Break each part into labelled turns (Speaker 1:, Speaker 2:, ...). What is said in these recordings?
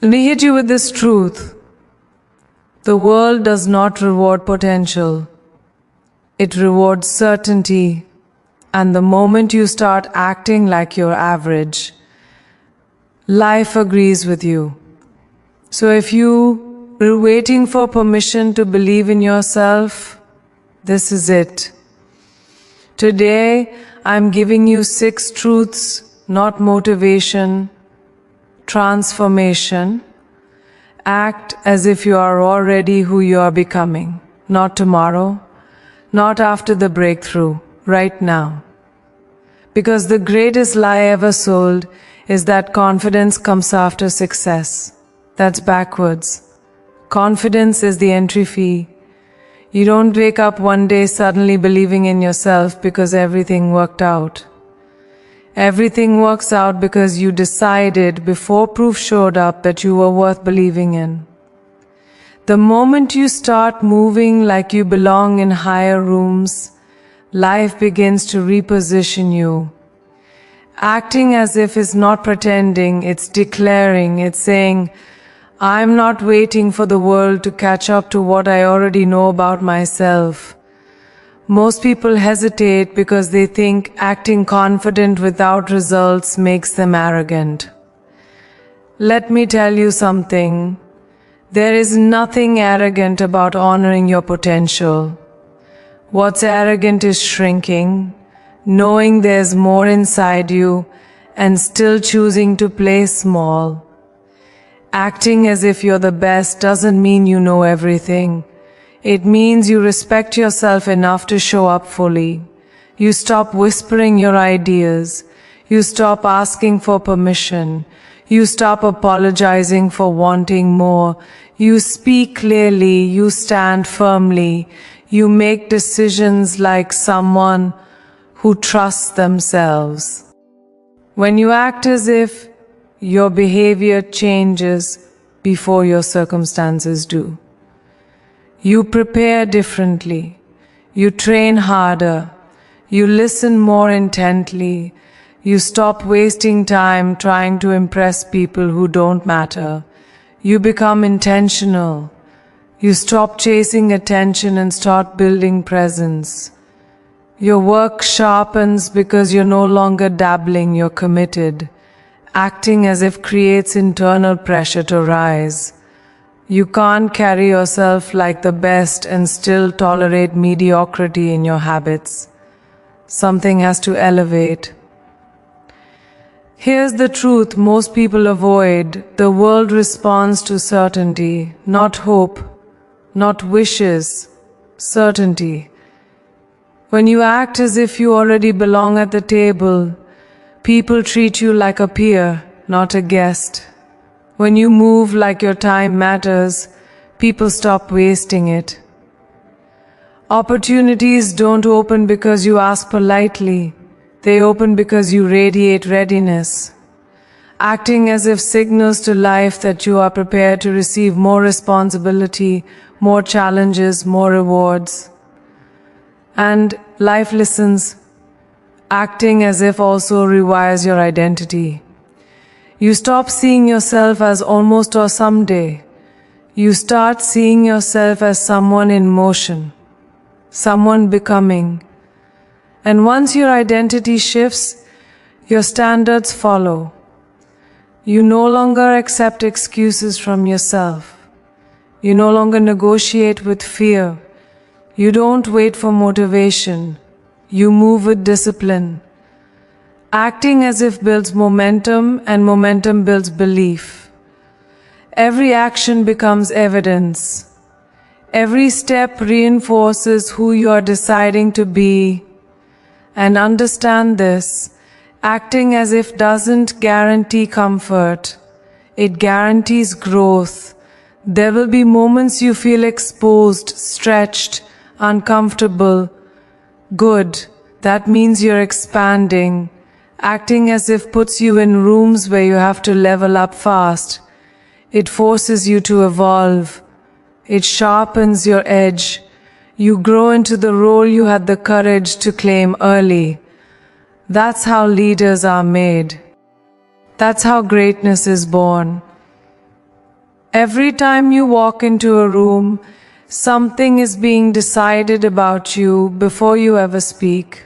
Speaker 1: Let me hit you with this truth. The world does not reward potential. It rewards certainty. And the moment you start acting like you're average, life agrees with you. So if you were waiting for permission to believe in yourself, this is it. Today, I'm giving you 6 truths, not motivation, transformation. Act as if you are already who you are becoming. Not tomorrow, not after the breakthrough, right now. Because the greatest lie ever sold is that confidence comes after success. That's backwards. Confidence is the entry fee. You don't wake up one day suddenly believing in yourself because everything worked out. Everything works out because you decided before proof showed up that you were worth believing in. The moment you start moving like you belong in higher rooms, life begins to reposition you. Acting as if it's not pretending, it's declaring, it's saying, I'm not waiting for the world to catch up to what I already know about myself. Most people hesitate because they think acting confident without results makes them arrogant. Let me tell you something. There is nothing arrogant about honoring your potential. What's arrogant is shrinking, knowing there's more inside you, and still choosing to play small. Acting as if you're the best doesn't mean you know everything. It means you respect yourself enough to show up fully. You stop whispering your ideas. You stop asking for permission. You stop apologizing for wanting more. You speak clearly. You stand firmly. You make decisions like someone who trusts themselves. When you act as if, your behavior changes before your circumstances do. You prepare differently. You train harder. You listen more intently. You stop wasting time trying to impress people who don't matter. You become intentional. You stop chasing attention and start building presence. Your work sharpens because you're no longer dabbling, you're committed. Acting as if creates internal pressure to rise. You can't carry yourself like the best and still tolerate mediocrity in your habits. Something has to elevate. Here's the truth most people avoid. The world responds to certainty, not hope, not wishes, certainty. When you act as if you already belong at the table, people treat you like a peer, not a guest. When you move like your time matters, people stop wasting it. Opportunities don't open because you ask politely. They open because you radiate readiness. Acting as if signals to life that you are prepared to receive more responsibility, more challenges, more rewards. And life listens. Acting as if also rewires your identity. You stop seeing yourself as almost or someday. You start seeing yourself as someone in motion, someone becoming. And once your identity shifts, your standards follow. You no longer accept excuses from yourself. You no longer negotiate with fear. You don't wait for motivation. You move with discipline. Acting as if builds momentum, and momentum builds belief. Every action becomes evidence. Every step reinforces who you are deciding to be. And understand this, acting as if doesn't guarantee comfort. It guarantees growth. There will be moments you feel exposed, stretched, uncomfortable. Good. That means you're expanding. Acting as if puts you in rooms where you have to level up fast. It forces you to evolve. It sharpens your edge. You grow into the role you had the courage to claim early. That's how leaders are made. That's how greatness is born. Every time you walk into a room, something is being decided about you before you ever speak.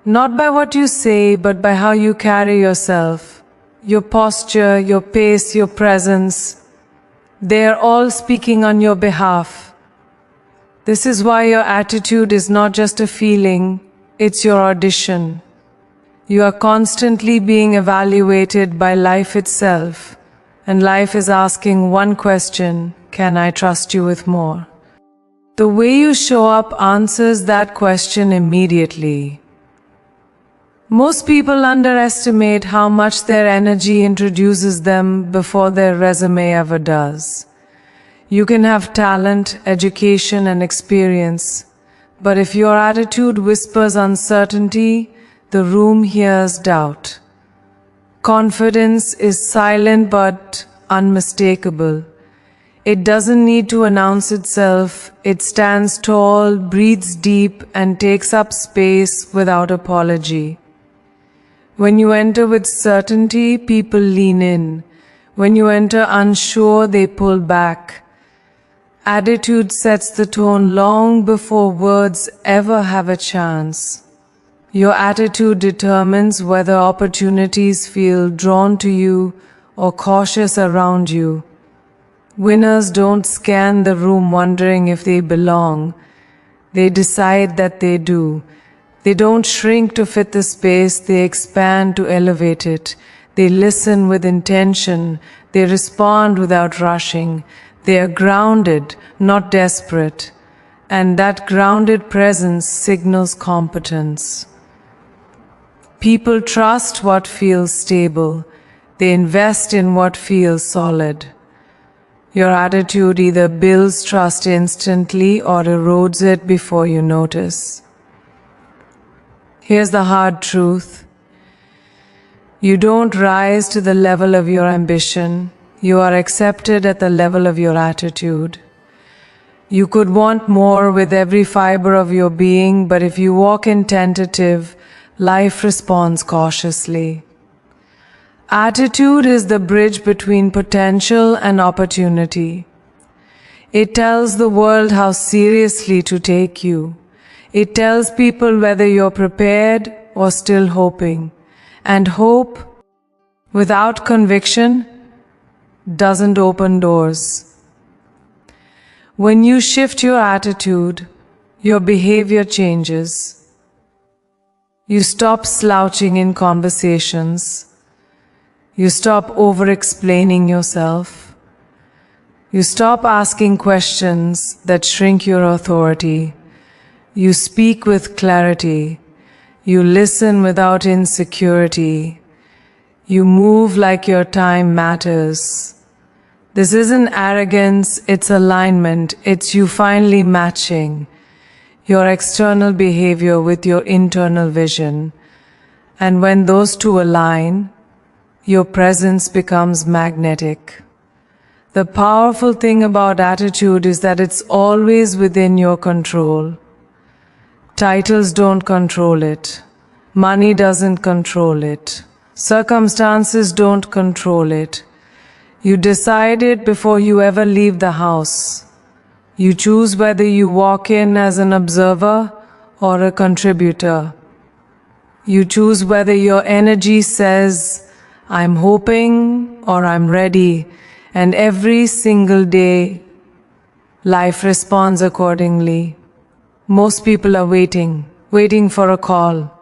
Speaker 1: Not by what you say, but by how you carry yourself. Your posture, your pace, your presence. They are all speaking on your behalf. This is why your attitude is not just a feeling, it's your audition. You are constantly being evaluated by life itself, and life is asking one question: can I trust you with more? The way you show up answers that question immediately. Most people underestimate how much their energy introduces them before their resume ever does. You can have talent, education, and experience, but if your attitude whispers uncertainty, the room hears doubt. Confidence is silent but unmistakable. It doesn't need to announce itself. It stands tall, breathes deep, and takes up space without apology. When you enter with certainty, people lean in. When you enter unsure, they pull back. Attitude sets the tone long before words ever have a chance. Your attitude determines whether opportunities feel drawn to you or cautious around you. Winners don't scan the room wondering if they belong. They decide that they do. They don't shrink to fit the space, they expand to elevate it. They listen with intention. They respond without rushing. They are grounded, not desperate. And that grounded presence signals competence. People trust what feels stable. They invest in what feels solid. Your attitude either builds trust instantly or erodes it before you notice. Here's the hard truth. You don't rise to the level of your ambition. You are accepted at the level of your attitude. You could want more with every fiber of your being, but if you walk in tentative, life responds cautiously. Attitude is the bridge between potential and opportunity. It tells the world how seriously to take you. It tells people whether you're prepared or still hoping. And hope, without conviction, doesn't open doors. When you shift your attitude, your behavior changes. You stop slouching in conversations. You stop over-explaining yourself. You stop asking questions that shrink your authority. You speak with clarity. You listen without insecurity. You move like your time matters. This isn't arrogance, it's alignment. It's you finally matching your external behavior with your internal vision. And when those two align, your presence becomes magnetic. The powerful thing about attitude is that it's always within your control. Titles don't control it. Money doesn't control it. Circumstances don't control it. You decide it before you ever leave the house. You choose whether you walk in as an observer or a contributor. You choose whether your energy says, I'm hoping or I'm ready, and every single day, life responds accordingly. Most people are waiting for a call,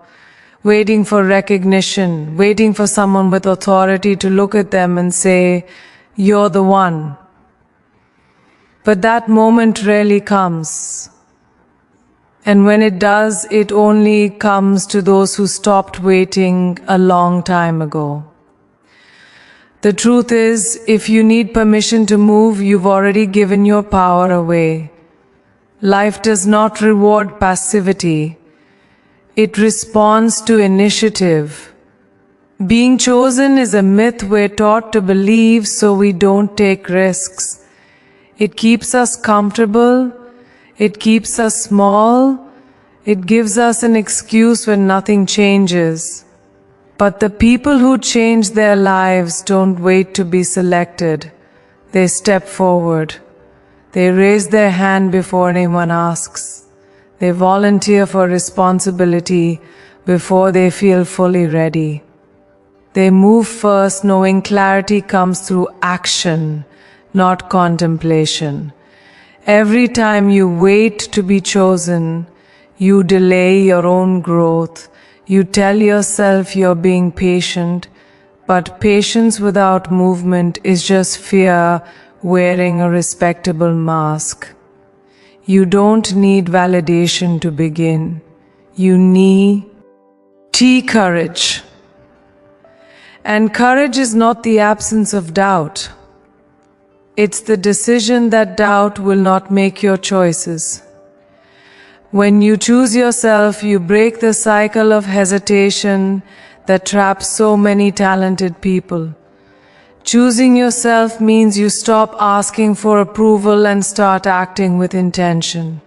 Speaker 1: waiting for recognition, waiting for someone with authority to look at them and say, you're the one. But that moment rarely comes. And when it does, it only comes to those who stopped waiting a long time ago. The truth is, if you need permission to move, you've already given your power away. Life does not reward passivity. It responds to initiative. Being chosen is a myth we're taught to believe, so we don't take risks. It keeps us comfortable. It keeps us small. It gives us an excuse when nothing changes. But the people who change their lives don't wait to be selected. They step forward. They raise their hand before anyone asks. They volunteer for responsibility before they feel fully ready. They move first, knowing clarity comes through action, not contemplation. Every time you wait to be chosen, you delay your own growth. You tell yourself you're being patient, but patience without movement is just fear wearing a respectable mask. You don't need validation to begin. You need courage. And courage is not the absence of doubt. It's the decision that doubt will not make your choices. When you choose yourself, you break the cycle of hesitation that traps so many talented people. Choosing yourself means you stop asking for approval and start acting with intention.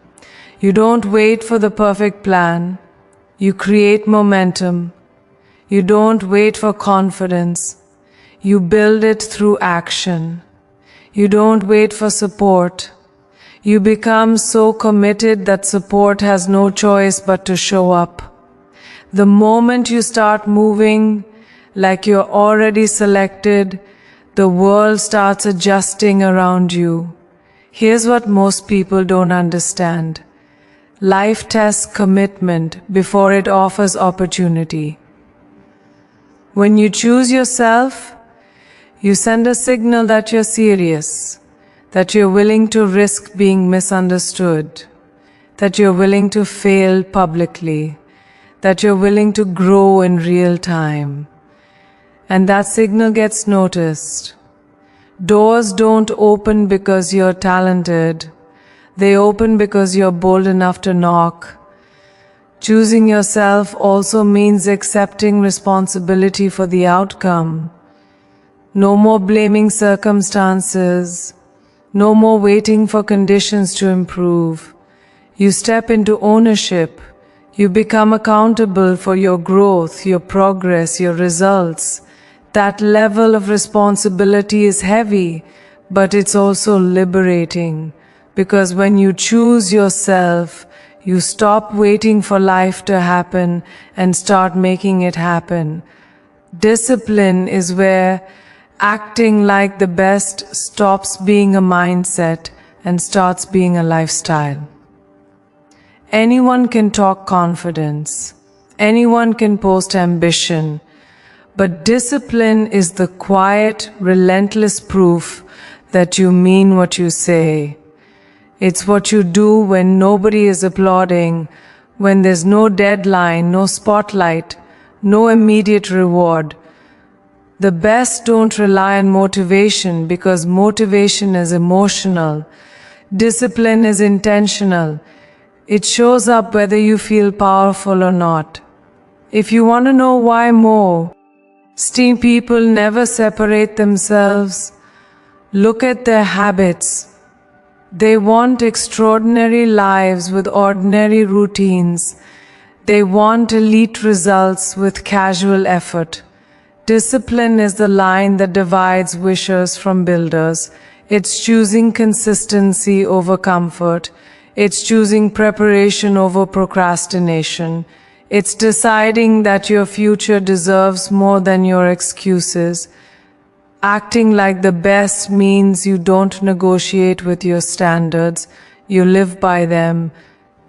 Speaker 1: You don't wait for the perfect plan. You create momentum. You don't wait for confidence. You build it through action. You don't wait for support. You become so committed that support has no choice but to show up. The moment you start moving like you're already selected, the world starts adjusting around you. Here's what most people don't understand. Life tests commitment before it offers opportunity. When you choose yourself, you send a signal that you're serious, that you're willing to risk being misunderstood, that you're willing to fail publicly, that you're willing to grow in real time. And that signal gets noticed. Doors don't open because you're talented. They open because you're bold enough to knock. Choosing yourself also means accepting responsibility for the outcome. No more blaming circumstances. No more waiting for conditions to improve. You step into ownership. You become accountable for your growth, your progress, your results. That level of responsibility is heavy, but it's also liberating. Because when you choose yourself, you stop waiting for life to happen and start making it happen. Discipline is where acting like the best stops being a mindset and starts being a lifestyle. Anyone can talk confidence. Anyone can post ambition. But discipline is the quiet, relentless proof that you mean what you say. It's what you do when nobody is applauding, when there's no deadline, no spotlight, no immediate reward. The best don't rely on motivation because motivation is emotional. Discipline is intentional. It shows up whether you feel powerful or not. If you want to know why more esteemed people never separate themselves, look at their habits. They want extraordinary lives with ordinary routines. They want elite results with casual effort. Discipline is the line that divides wishers from builders. It's choosing consistency over comfort. It's choosing preparation over procrastination. It's deciding that your future deserves more than your excuses. Acting like the best means you don't negotiate with your standards, you live by them.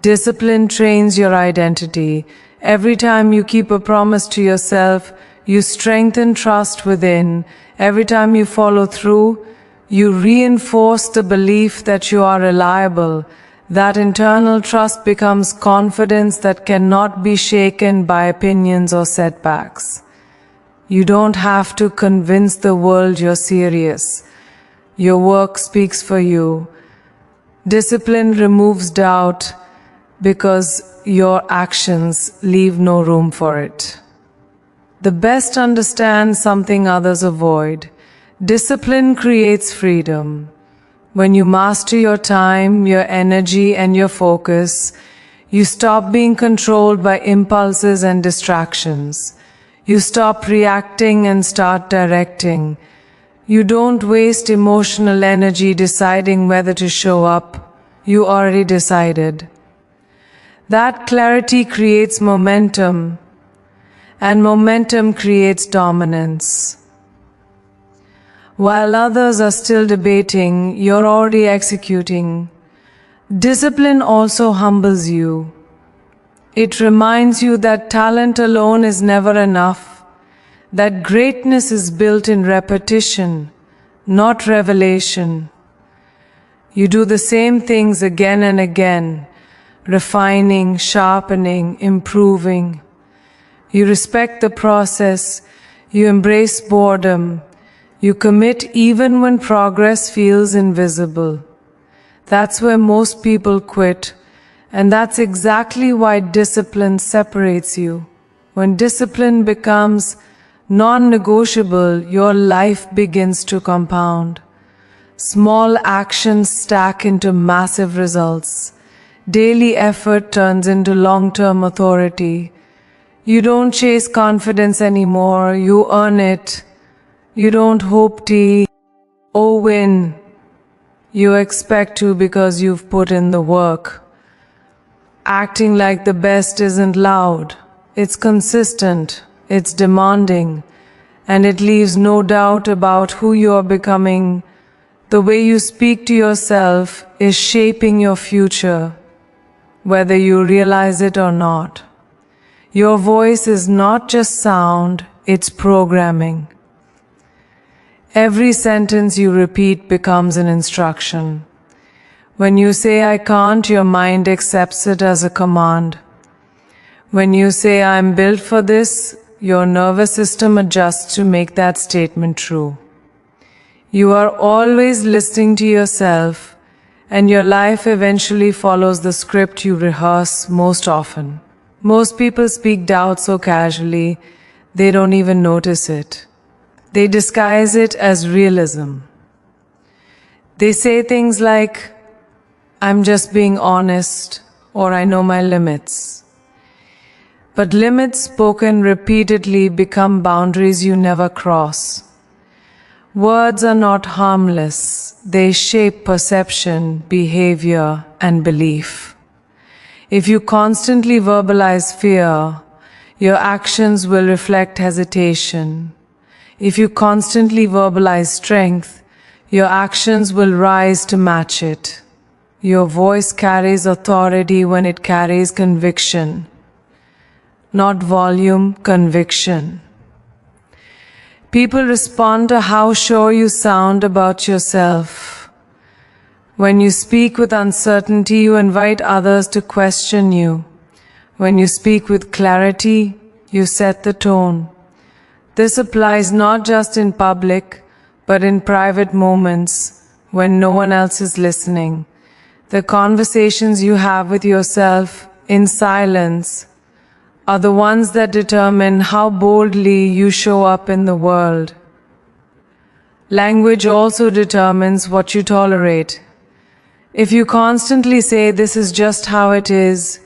Speaker 1: Discipline trains your identity. Every time you keep a promise to yourself, you strengthen trust within. Every time you follow through, you reinforce the belief that you are reliable. That internal trust becomes confidence that cannot be shaken by opinions or setbacks. You don't have to convince the world you're serious. Your work speaks for you. Discipline removes doubt because your actions leave no room for it. The best understand something others avoid. Discipline creates freedom. When you master your time, your energy, and your focus, you stop being controlled by impulses and distractions. You stop reacting and start directing. You don't waste emotional energy deciding whether to show up. You already decided. That clarity creates momentum, and momentum creates dominance. While others are still debating, you're already executing. Discipline also humbles you. It reminds you that talent alone is never enough, that greatness is built in repetition, not revelation. You do the same things again and again, refining, sharpening, improving. You respect the process, you embrace boredom, you commit even when progress feels invisible. That's where most people quit, and that's exactly why discipline separates you. When discipline becomes non-negotiable, your life begins to compound. Small actions stack into massive results. Daily effort turns into long-term authority. You don't chase confidence anymore, you earn it. You don't hope to win. You expect to because you've put in the work. Acting like the best isn't loud. It's consistent, it's demanding, and it leaves no doubt about who you're becoming. The way you speak to yourself is shaping your future, whether you realize it or not. Your voice is not just sound, it's programming. Every sentence you repeat becomes an instruction. When you say I can't, your mind accepts it as a command. When you say I'm built for this, your nervous system adjusts to make that statement true. You are always listening to yourself, and your life eventually follows the script you rehearse most often. Most people speak doubt so casually, they don't even notice it. They disguise it as realism. They say things like, I'm just being honest, or I know my limits. But limits spoken repeatedly become boundaries you never cross. Words are not harmless. They shape perception, behavior, and belief. If you constantly verbalize fear, your actions will reflect hesitation. If you constantly verbalize strength, your actions will rise to match it. Your voice carries authority when it carries conviction. Not volume, conviction. People respond to how sure you sound about yourself. When you speak with uncertainty, you invite others to question you. When you speak with clarity, you set the tone. This applies not just in public, but in private moments when no one else is listening. The conversations you have with yourself in silence are the ones that determine how boldly you show up in the world. Language also determines what you tolerate. If you constantly say this is just how it is,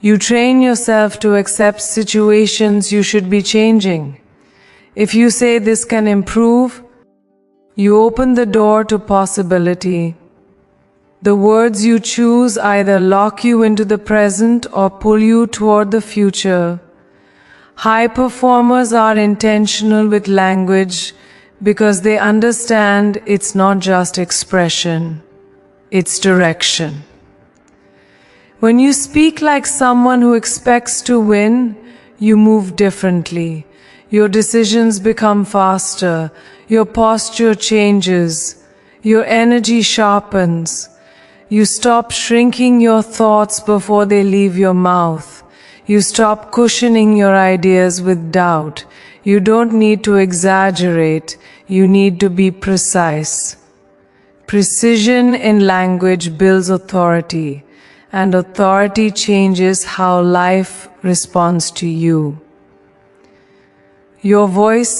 Speaker 1: you train yourself to accept situations you should be changing. If you say this can improve, you open the door to possibility. The words you choose either lock you into the present or pull you toward the future. High performers are intentional with language because they understand it's not just expression, it's direction. When you speak like someone who expects to win, you move differently. Your decisions become faster, your posture changes, your energy sharpens. You stop shrinking your thoughts before they leave your mouth. You stop cushioning your ideas with doubt. You don't need to exaggerate, you need to be precise. Precision in language builds authority, and authority changes how life responds to you. Your voice